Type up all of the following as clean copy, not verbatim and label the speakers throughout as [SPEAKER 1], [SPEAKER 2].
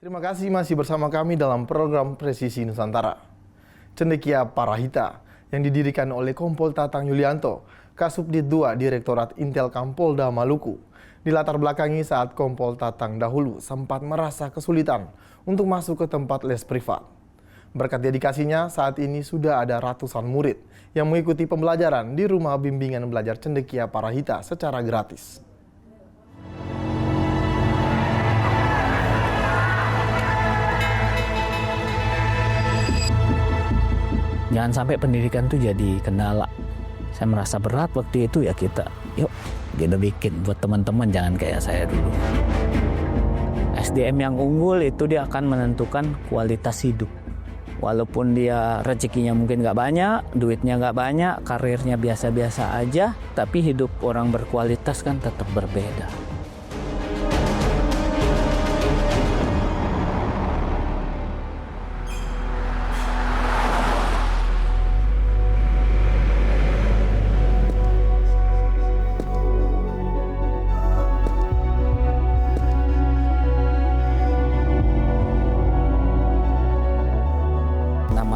[SPEAKER 1] Terima kasih masih bersama kami dalam program Presisi Nusantara. Cendekia Parahita yang didirikan oleh Kompol Tatang Yulianto, Kasubdit 2 Direktorat Intelkam Polda Maluku, dilatar belakangi saat Kompol Tatang dahulu sempat merasa kesulitan untuk masuk ke tempat les privat. Berkat dedikasinya, saat ini sudah ada ratusan murid yang mengikuti pembelajaran di rumah bimbingan belajar Cendekia Parahita secara gratis.
[SPEAKER 2] Jangan sampai pendidikan itu jadi kendala. Saya merasa berat waktu itu, ya kita bikin buat teman-teman, jangan kayak saya dulu. SDM yang unggul itu dia akan menentukan kualitas hidup. Walaupun dia rezekinya mungkin nggak banyak, duitnya nggak banyak, karirnya biasa-biasa aja, tapi hidup orang berkualitas kan tetap berbeda.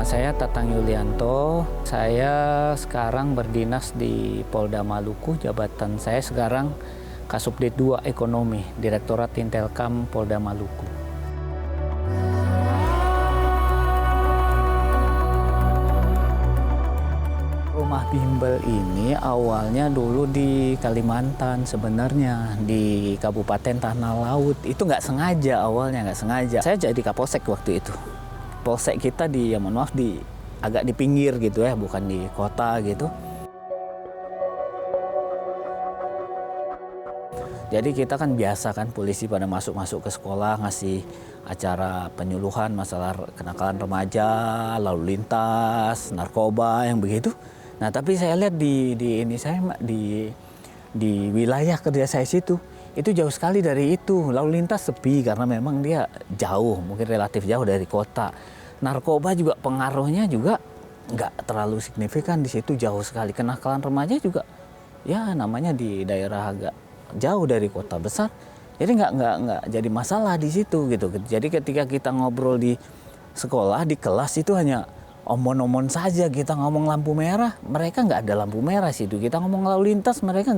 [SPEAKER 2] Saya Tatang Yulianto, saya sekarang berdinas di Polda Maluku, jabatan saya sekarang Kasubdit 2 Ekonomi, Direktorat Intelkam Polda Maluku. Rumah bimbel ini awalnya dulu di Kalimantan sebenarnya, di Kabupaten Tanah Laut. Itu nggak sengaja awalnya, nggak sengaja. Saya jadi Kapolsek waktu itu. Polsek kita agak di pinggir gitu ya, bukan di kota gitu. Jadi kita kan biasa kan polisi pada masuk ke sekolah ngasih acara penyuluhan masalah kenakalan remaja, lalu lintas, narkoba yang begitu. Nah, tapi saya lihat di wilayah kerja saya situ, itu jauh sekali dari itu. Lalu lintas sepi karena memang dia jauh, mungkin relatif jauh dari kota. Narkoba juga pengaruhnya juga nggak terlalu signifikan di situ, jauh sekali. Kenakalan remaja juga ya namanya di daerah agak jauh dari kota besar. Jadi nggak jadi masalah di situ gitu. Jadi ketika kita ngobrol di sekolah, di kelas itu hanya omon-omon saja. Kita ngomong lampu merah, mereka nggak ada lampu merah situ. Kita ngomong lalu lintas, mereka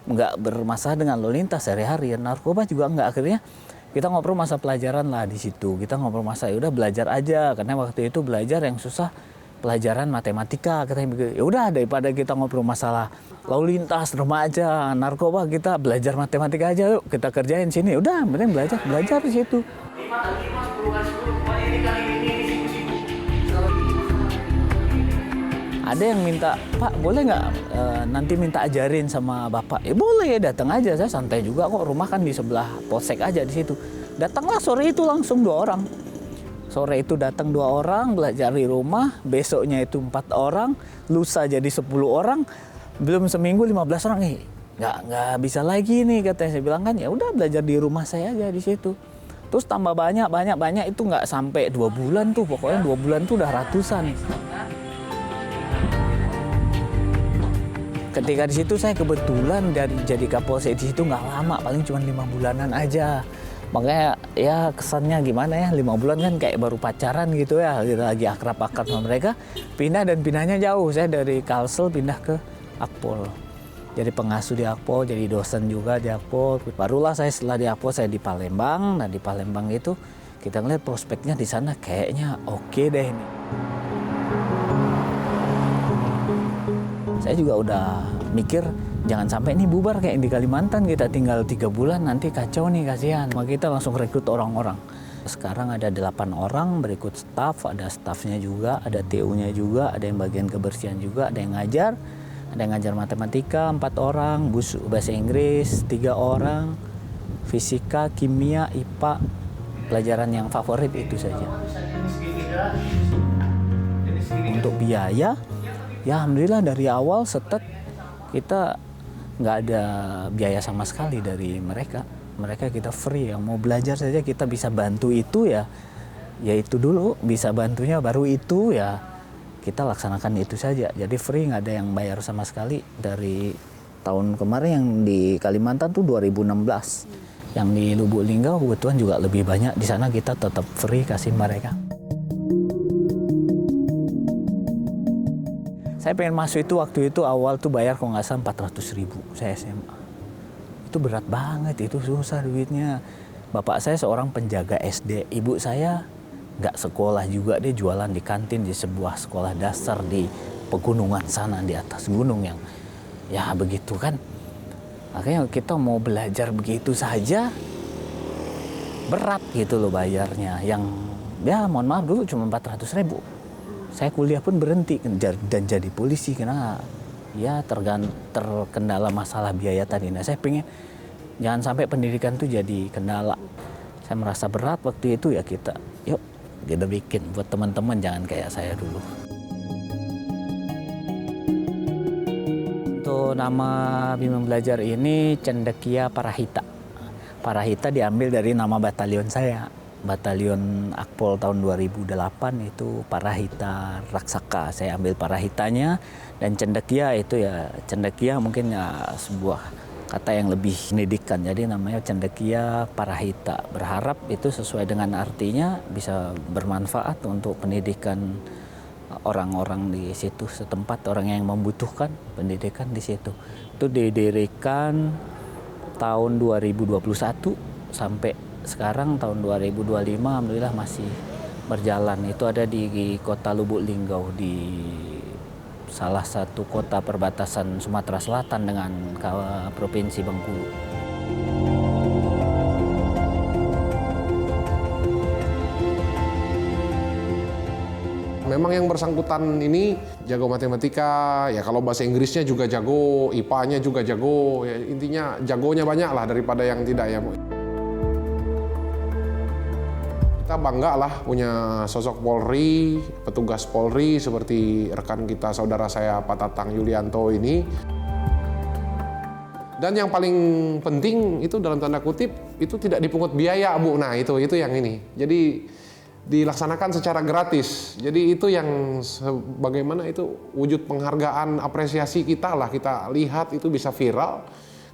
[SPEAKER 2] nggak bermasalah dengan lalu lintas sehari-hari. Narkoba juga nggak, akhirnya kita ngobrol masa pelajaran lah di situ. Kita ngobrol masa udah belajar aja, karena waktu itu belajar yang susah pelajaran matematika. Katanya begitu. Ya udah, daripada kita ngobrol masalah lalu lintas, remaja, narkoba, kita belajar matematika aja. Yuk kita kerjain sini. Udah, mending belajar di situ. Ada yang minta, Pak boleh nggak nanti minta ajarin sama Bapak? Ya boleh, datang aja, saya santai juga kok, rumah kan di sebelah polsek aja di situ. Datanglah sore itu langsung 2 orang. Sore itu datang 2 orang, belajar di rumah, besoknya itu 4 orang, lusa jadi 10 orang, belum seminggu 15 orang. Nggak bisa lagi nih katanya. Saya bilang kan ya udah belajar di rumah saya aja di situ. Terus tambah banyak itu nggak sampai 2 bulan tuh, pokoknya 2 bulan tuh udah ratusan. Ketika di situ saya kebetulan jadi Kapolsek di situ nggak lama, paling cuma 5 bulanan aja. Makanya ya kesannya gimana ya, 5 bulan kan kayak baru pacaran gitu ya, kita lagi akrab-akrab sama mereka. Pindahnya jauh, saya dari Kalsel pindah ke Akpol. Jadi pengasuh di Akpol, jadi dosen juga di Akpol. Barulah saya setelah di Akpol saya di Palembang. Nah di Palembang itu kita ngeliat prospeknya di sana kayaknya oke deh ini. Saya juga udah mikir jangan sampai ini bubar kayak di Kalimantan, kita tinggal 3 bulan nanti kacau nih, kasihan. Maka kita langsung rekrut orang-orang. Sekarang ada 8 orang berikut staf, ada stafnya juga, ada TU-nya juga, ada yang bagian kebersihan juga, ada yang ngajar matematika 4 orang, bahasa Inggris 3 orang, fisika, kimia, IPA, pelajaran yang favorit itu saja. Untuk biaya, ya alhamdulillah dari awal setet kita nggak ada biaya sama sekali dari mereka. Mereka kita free, yang mau belajar saja kita bisa bantu itu ya itu dulu, bisa bantunya baru itu ya kita laksanakan itu saja. Jadi free, nggak ada yang bayar sama sekali. Dari tahun kemarin yang di Kalimantan tuh 2016. Yang di Lubuk Linggau kebetulan juga lebih banyak. Di sana kita tetap free kasih mereka. Saya pengen masuk itu waktu itu awal tuh bayar kalau nggak salah 400.000 saya SMA. Itu berat banget, itu susah duitnya. Bapak saya seorang penjaga SD, ibu saya nggak sekolah juga, dia jualan di kantin di sebuah sekolah dasar di pegunungan sana di atas gunung yang ya begitu kan. Makanya kita mau belajar begitu saja berat gitu loh bayarnya. Yang ya mohon maaf dulu cuma 400.000. Saya kuliah pun berhenti dan jadi polisi karena ya terkendala masalah biaya tadi. Nah saya pengen jangan sampai pendidikan itu jadi kendala. Saya merasa berat waktu itu ya kita bikin buat teman-teman jangan kayak saya dulu. Untuk nama Bimbing Belajar ini Cendekia Parahita. Parahita diambil dari nama batalion saya. Batalion Akpol tahun 2008 itu Parahita Raksaka. Saya ambil Parahitanya dan Cendekia itu ya Cendekia mungkin ya sebuah kata yang lebih pendidikan. Jadi namanya Cendekia Parahita. Berharap itu sesuai dengan artinya bisa bermanfaat untuk pendidikan orang-orang di situ setempat, orang yang membutuhkan pendidikan di situ. Itu didirikan tahun 2021 sampai sekarang tahun 2025 alhamdulillah masih berjalan. Itu ada di kota Lubuk Linggau di salah satu kota perbatasan Sumatera Selatan dengan Provinsi Bengkulu.
[SPEAKER 3] Memang yang bersangkutan ini jago matematika, ya kalau bahasa Inggrisnya juga jago, IPA-nya juga jago, ya intinya jagonya banyak lah daripada yang tidak ya. Kita bangga lah punya sosok Polri, petugas Polri seperti rekan kita saudara saya Pak Tatang Yulianto ini. Dan yang paling penting itu dalam tanda kutip itu tidak dipungut biaya Bu. Nah itu yang ini. Jadi dilaksanakan secara gratis. Jadi itu yang bagaimana itu wujud penghargaan apresiasi kita lah. Kita lihat itu bisa viral.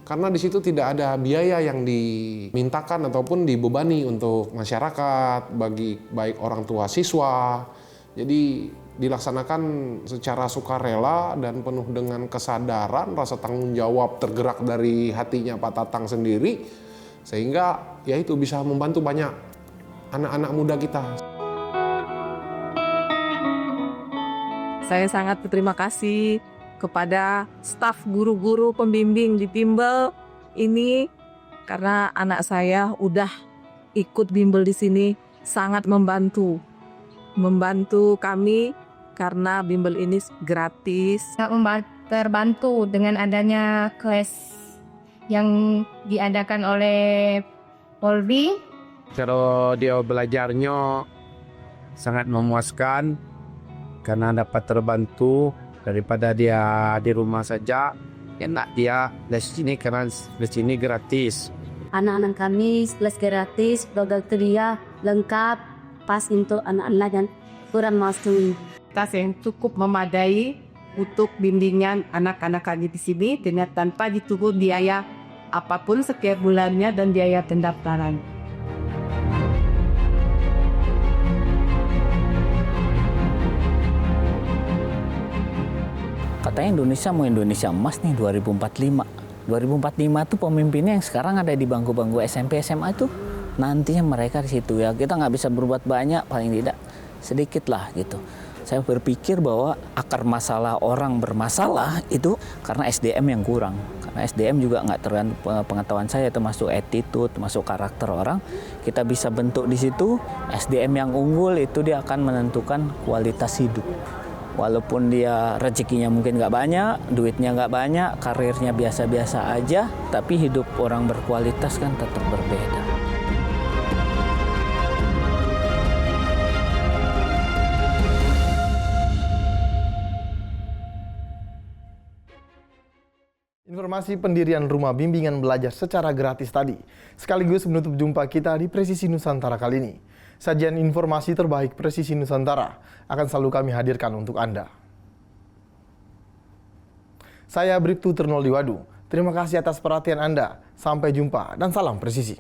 [SPEAKER 3] Karena di situ tidak ada biaya yang dimintakan ataupun dibebani untuk masyarakat, bagi baik orang tua siswa. Jadi dilaksanakan secara sukarela dan penuh dengan kesadaran, rasa tanggung jawab tergerak dari hatinya Pak Tatang sendiri. Sehingga ya itu bisa membantu banyak anak-anak muda kita.
[SPEAKER 4] Saya sangat berterima kasih kepada staf guru-guru pembimbing di bimbel ini karena anak saya udah ikut bimbel di sini sangat membantu kami karena bimbel ini gratis.
[SPEAKER 5] Terbantu dengan adanya kelas yang diadakan oleh Polri.
[SPEAKER 6] Kalau dia belajarnya sangat memuaskan karena dapat terbantu. Daripada dia di rumah saja, enak dia di sini karena di sini gratis.
[SPEAKER 7] Anak-anak kami kelas gratis, program dia lengkap, pas untuk anak-anak yang kurang mampu.
[SPEAKER 4] Fasilitas yang cukup memadai untuk bimbingan anak-anak kami di sini dengan tanpa ditunggu biaya apapun setiap bulannya dan biaya pendaftaran.
[SPEAKER 2] Katanya Indonesia mau Indonesia emas nih 2045. 2045 tuh pemimpinnya yang sekarang ada di bangku-bangku SMP SMA itu nantinya mereka di situ ya. Kita nggak bisa berbuat banyak, paling tidak sedikit lah gitu. Saya berpikir bahwa akar masalah orang bermasalah itu karena SDM yang kurang. Karena SDM juga nggak tergantung pengetahuan saya, termasuk attitude, termasuk karakter orang. Kita bisa bentuk di situ. SDM yang unggul itu dia akan menentukan kualitas hidup. Walaupun dia rezekinya mungkin nggak banyak, duitnya nggak banyak, karirnya biasa-biasa aja, tapi hidup orang berkualitas kan tetap berbeda.
[SPEAKER 1] Informasi pendirian rumah bimbingan belajar secara gratis tadi sekaligus menutup jumpa kita di Presisi Nusantara kali ini. Sajian informasi terbaik Presisi Nusantara akan selalu kami hadirkan untuk Anda. Saya Bribtu Ternoldiwadu, Terima kasih atas perhatian Anda. Sampai jumpa dan salam presisi.